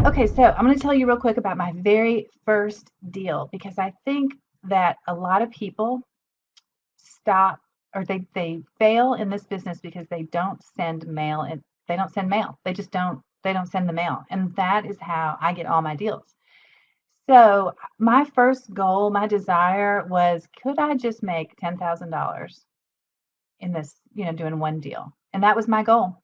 Okay, so I'm going to tell you real quick about my very first deal because I think that a lot of people stop or they fail in this business because they don't send mail and they don't send mail. They don't send the mail. And that is how I get all my deals. So my first goal, my desire was could I just make $10,000 in this, doing one deal? And that was my goal.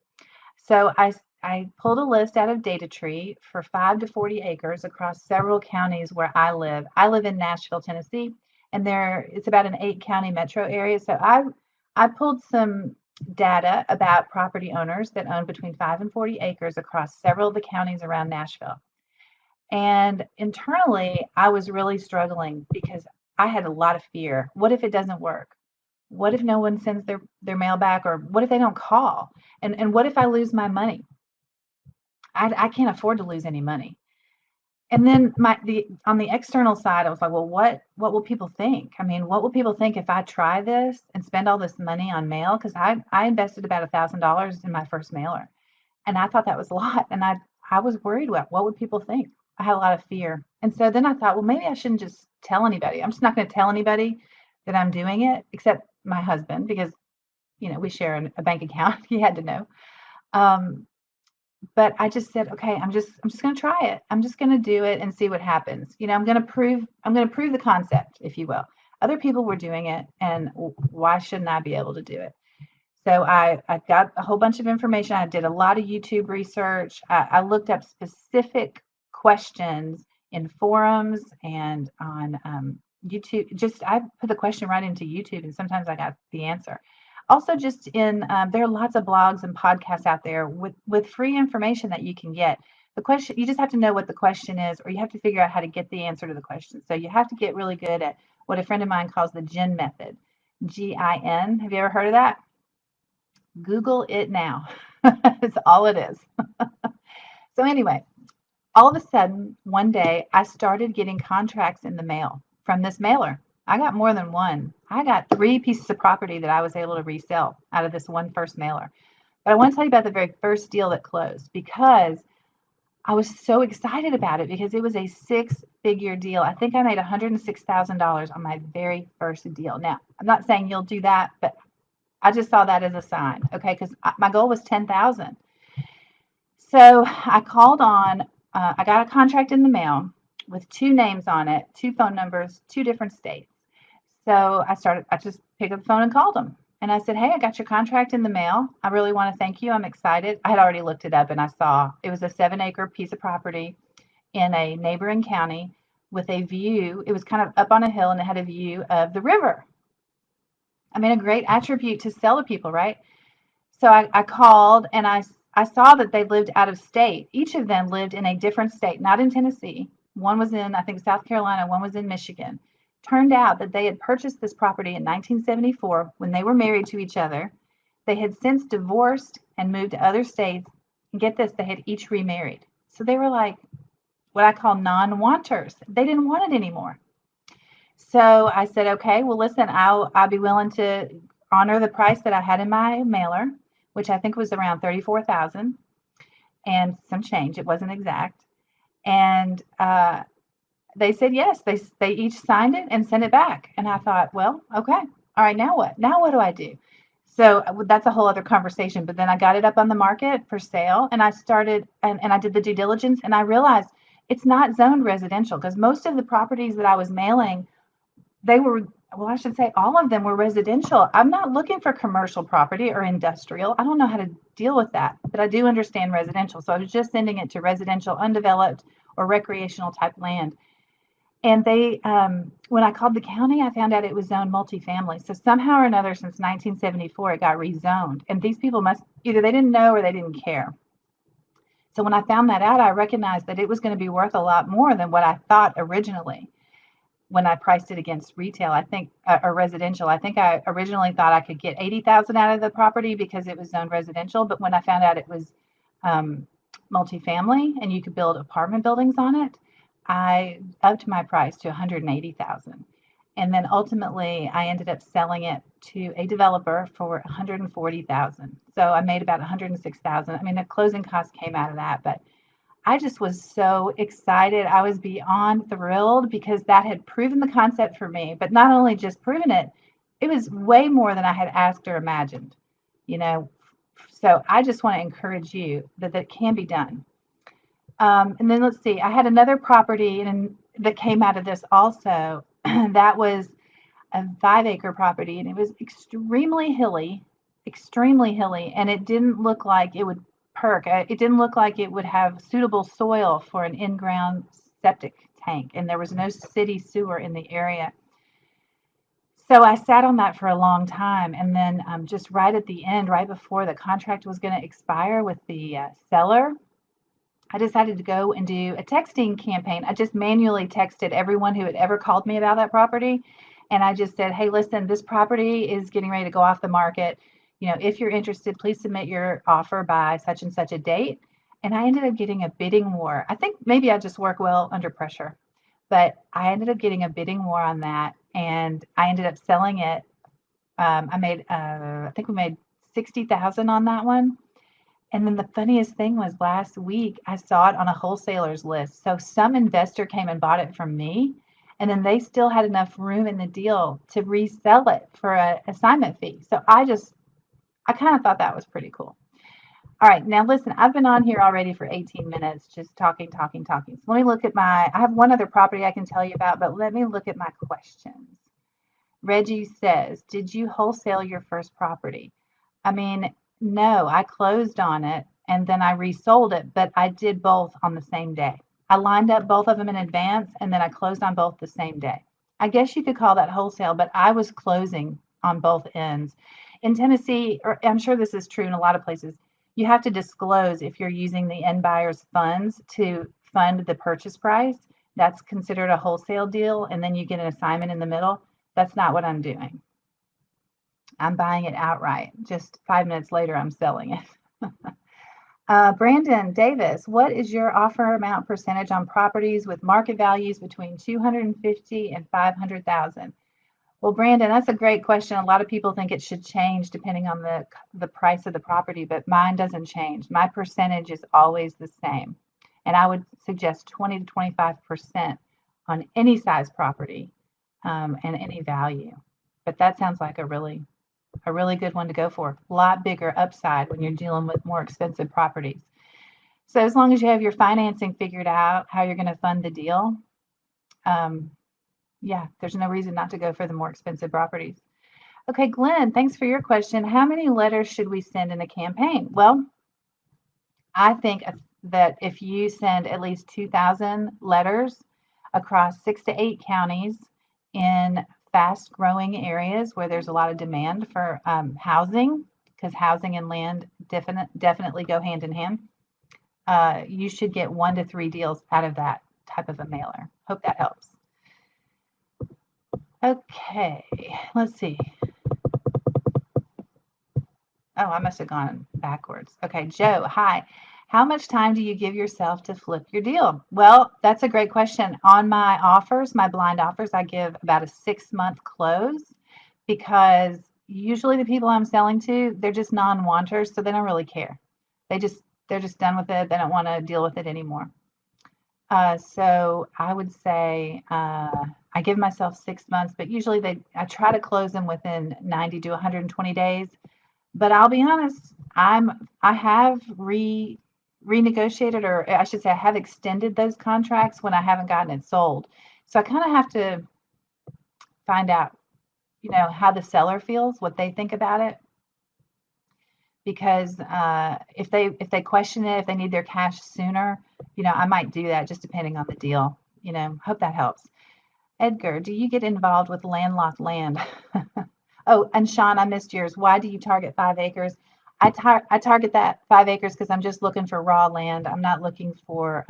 So I pulled a list out of DataTree for 5 to 40 acres across several counties where I live. I live in Nashville, Tennessee, and it's about an 8 county metro area. So I pulled some data about property owners that own between 5 and 40 acres across several of the counties around Nashville. And internally, I was really struggling because I had a lot of fear. What if it doesn't work? What if no one sends their mail back? Or what if they don't call? And what if I lose my money? I can't afford to lose any money. And then on the external side, I was like, well, what will people think? I mean, what will people think if I try this and spend all this money on mail? Because I invested about $1,000 in my first mailer, and I thought that was a lot, and I was worried about what would people think. I had a lot of fear, and so then I thought, well, maybe I shouldn't just tell anybody. I'm just not going to tell anybody that I'm doing it, except my husband, because we share a bank account. He had to know. Um, but I just said, okay, I'm just going to try it. I'm just going to do it and see what happens. I'm going to prove the concept, if you will. Other people were doing it, and why shouldn't I be able to do it? So I got a whole bunch of information. I did a lot of YouTube research. I looked up specific questions in forums and on YouTube. Just I put the question right into YouTube, and sometimes I got the answer. Also, just there are lots of blogs and podcasts out there with free information that you can get. The question, you just have to know what the question is, or you have to figure out how to get the answer to the question. So you have to get really good at what a friend of mine calls the GIN method. GIN. Have you ever heard of that? Google it now. That's all it is. So anyway, all of a sudden, one day, I started getting contracts in the mail from this mailer. I got more than one. I got 3 pieces of property that I was able to resell out of this one first mailer. But I want to tell you about the very first deal that closed because I was so excited about it because it was a 6-figure deal. I think I made $106,000 on my very first deal. Now, I'm not saying you'll do that, but I just saw that as a sign, okay? Because my goal was 10,000. So I called on. I got a contract in the mail with 2 names on it, 2 phone numbers, 2 different states. So I just picked up the phone and called them. And I said, hey, I got your contract in the mail. I really want to thank you. I'm excited. I had already looked it up and I saw it was a 7-acre piece of property in a neighboring county with a view. It was kind of up on a hill and it had a view of the river. I mean, a great attribute to sell to people, right? So I called and I saw that they lived out of state. Each of them lived in a different state, not in Tennessee. One was in, I think, South Carolina, one was in Michigan. Turned out that they had purchased this property in 1974 when they were married to each other. They had since divorced and moved to other states. And get this, they had each remarried. So they were like what I call non-wanters. They didn't want it anymore. So I said, okay, well, listen, I'll be willing to honor the price that I had in my mailer, which I think was around 34,000 and some change. It wasn't exact. And they said yes. They each signed it and sent it back. And I thought, well, okay, all right, now what? Now what do I do? So that's a whole other conversation. But then I got it up on the market for sale, and I started and I did the due diligence, and I realized it's not zoned residential because most of the properties that I was mailing they were, well, I should say all of them were residential. I'm not looking for commercial property or industrial. I don't know how to deal with that, but I do understand residential. So I was just sending it to residential, undeveloped, or recreational type land. And when I called the county, I found out it was zoned multifamily. So somehow or another, since 1974, it got rezoned. And these people must either they didn't know or they didn't care. So when I found that out, I recognized that it was going to be worth a lot more than what I thought originally when I priced it against retail, I think, or residential. I think I originally thought I could get 80,000 out of the property because it was zoned residential. But when I found out it was um, multifamily and you could build apartment buildings on it, I upped my price to 180,000. And then ultimately, I ended up selling it to a developer for 140,000. So I made about 106,000. I mean, the closing costs came out of that, but I just was so excited. I was beyond thrilled because that had proven the concept for me, but not only just proven it, it was way more than I had asked or imagined, you know. So I just want to encourage you that that can be done. And then let's see, I had another property that came out of this also. That was a 5 acre property, and it was extremely hilly, and it didn't look like it would perk. It didn't look like it would have suitable soil for an in-ground septic tank, and there was no city sewer in the area. So I sat on that for a long time, and then just right at the end, right before the contract was going to expire with the seller, I decided to go and do a texting campaign. I just manually texted everyone who had ever called me about that property. And I just said, hey, listen, this property is getting ready to go off the market. You know, if you're interested, please submit your offer by such and such a date. And I ended up getting a bidding war. I think maybe I just work well under pressure, but I ended up getting a bidding war on that. And I ended up selling it. I think we made 60,000 on that one. And then the funniest thing was last week I saw it on a wholesaler's list. So some investor came and bought it from me, and then they still had enough room in the deal to resell it for an assignment fee. So I kind of thought that was pretty cool. All right, now listen, I've been on here already for 18 minutes just talking, talking, talking. So let me look at I have one other property I can tell you about, but let me look at my questions. Reggie says, did you wholesale your first property? I mean, no, I closed on it and then I resold it, but I did both on the same day. I lined up both of them in advance and then I closed on both the same day. I guess you could call that wholesale, but I was closing on both ends. In Tennessee, or I'm sure this is true in a lot of places, you have to disclose if you're using the end buyer's funds to fund the purchase price. That's considered a wholesale deal, and then you get an assignment in the middle. That's not what I'm doing. I'm buying it outright. Just 5 minutes later, I'm selling it. Brandon Davis, what is your offer amount percentage on properties with market values between 250 and 500,000? Well, Brandon, that's a great question. A lot of people think it should change depending on the price of the property, but mine doesn't change. My percentage is always the same, and I would suggest 20 to 25% on any size property and any value. But that sounds like a really good one to go for. A lot bigger upside when you're dealing with more expensive properties. So as long as you have your financing figured out, how you're going to fund the deal, yeah, there's no reason not to go for the more expensive properties. Okay, Glenn, thanks for your question. How many letters should we send in a campaign? Well, I think that if you send at least 2,000 letters across 6 to 8 counties in fast growing areas where there's a lot of demand for housing, because housing and land definitely go hand in hand, you should get 1 to 3 deals out of that type of a mailer. Hope that helps. Okay, let's see. Oh, I must have gone backwards. Okay, Joe, hi. How much time do you give yourself to flip your deal? Well, that's a great question. On my offers, my blind offers, I give about a 6-month close because usually the people I'm selling to, they're just non-wanters, so they don't really care. They're just done with it. They don't want to deal with it anymore. So I would say I give myself 6 months, but usually I try to close them within 90 to 120 days. But I'll be honest, I have renegotiated, or I should say, I have extended those contracts when I haven't gotten it sold. So I kind of have to find out, how the seller feels, what they think about it. Because if they question it, if they need their cash sooner, I might do that just depending on the deal. Hope that helps. Edgar, do you get involved with landlocked land? Oh, and Sean, I missed yours. Why do you target 5 acres? I target that 5 acres because I'm just looking for raw land. I'm not looking for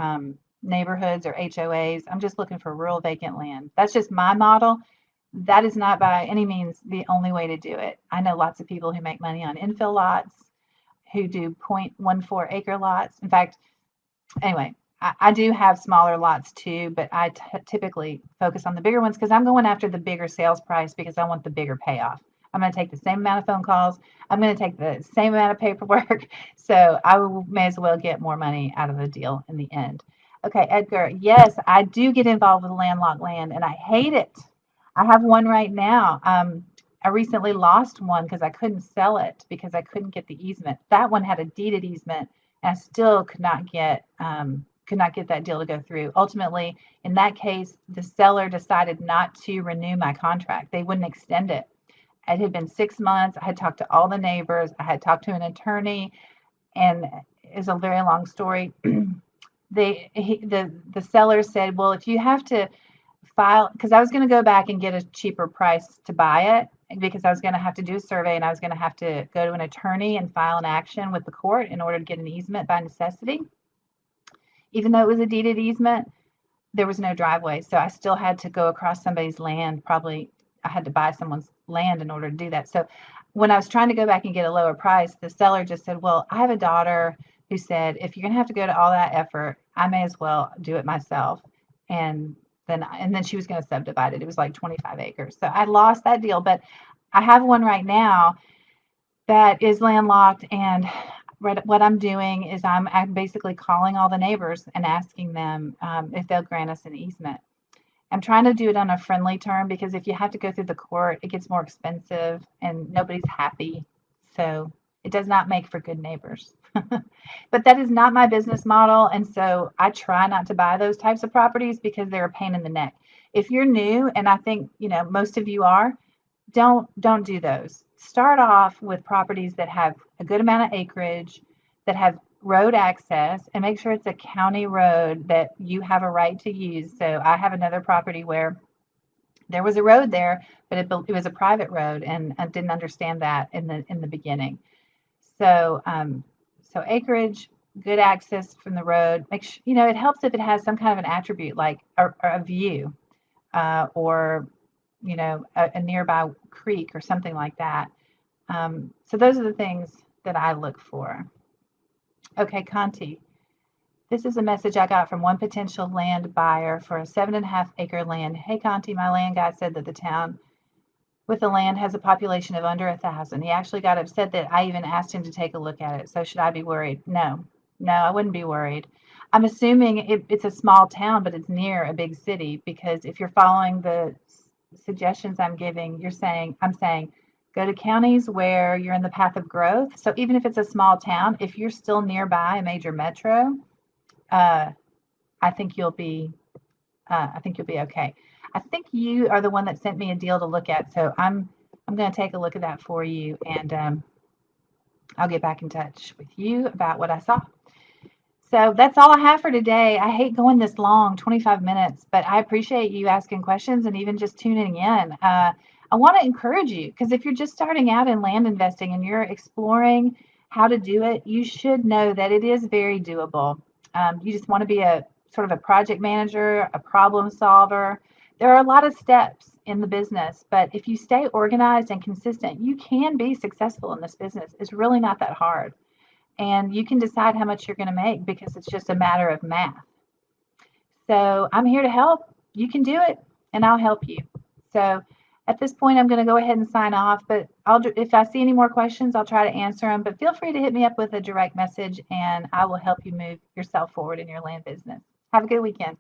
neighborhoods or HOAs. I'm just looking for rural vacant land. That's just my model. That is not by any means the only way to do it. I know lots of people who make money on infill lots, who do 0.14 acre lots. In fact, anyway, I do have smaller lots too, but I typically focus on the bigger ones because I'm going after the bigger sales price because I want the bigger payoff. I'm going to take the same amount of phone calls. I'm going to take the same amount of paperwork. So I may as well get more money out of the deal in the end. Okay, Edgar, yes, I do get involved with landlocked land and I hate it. I have one right now. I recently lost one because I couldn't sell it because I couldn't get the easement. That one had a deeded easement, and I still could not get that deal to go through. Ultimately, in that case, the seller decided not to renew my contract. They wouldn't extend it. It had been 6 months. I had talked to all the neighbors. I had talked to an attorney, and it's a very long story. The seller said, well, if you have to file, because I was going to go back and get a cheaper price to buy it, because I was going to have to do a survey and I was going to have to go to an attorney and file an action with the court in order to get an easement by necessity. Even though it was a deeded easement, there was no driveway, so I still had to go across somebody's land. Probably I had to buy someone's land in order to do that. So when I was trying to go back and get a lower price, the seller just said, well, I have a daughter who said, if you're going to have to go to all that effort, I may as well do it myself. And then she was going to subdivide it. It was like 25 acres. So I lost that deal, but I have one right now that is landlocked, and what I'm doing is I'm basically calling all the neighbors and asking them if they'll grant us an easement. I'm trying to do it on a friendly term, because if you have to go through the court, it gets more expensive and nobody's happy. So it does not make for good neighbors. But that is not my business model. And so I try not to buy those types of properties because they're a pain in the neck. If you're new, and I think, most of you are, don't do those. Start off with properties that have a good amount of acreage, that have road access, and make sure it's a county road that you have a right to use. So I have another property where there was a road there, but it was a private road, and I didn't understand that in the beginning. So so acreage, good access from the road. Make sure, it helps if it has some kind of an attribute like a view, or a nearby creek or something like that. So those are the things that I look for. Okay, Conti. This is a message I got from one potential land buyer for a 7.5 acre land. Hey, Conti, my land guy said that the town with the land has a population of under 1,000. He actually got upset that I even asked him to take a look at it. So should I be worried? No, I wouldn't be worried. I'm assuming it's a small town, but it's near a big city, because if you're following the suggestions I'm giving, I'm saying, go to counties where you're in the path of growth. So even if it's a small town, if you're still nearby a major metro, I think you'll be okay. I think you are the one that sent me a deal to look at, so I'm going to take a look at that for you, and I'll get back in touch with you about what I saw. So that's all I have for today. I hate going this long, 25 minutes, but I appreciate you asking questions and even just tuning in. I want to encourage you, because if you're just starting out in land investing and you're exploring how to do it, you should know that it is very doable. You just want to be a sort of a project manager, a problem solver. There are a lot of steps in the business, but if you stay organized and consistent, you can be successful in this business. It's really not that hard. And you can decide how much you're going to make, because it's just a matter of math. So I'm here to help. You can do it, and I'll help you. So at this point, I'm going to go ahead and sign off, but if I see any more questions, I'll try to answer them. But feel free to hit me up with a direct message, and I will help you move yourself forward in your land business. Have a good weekend.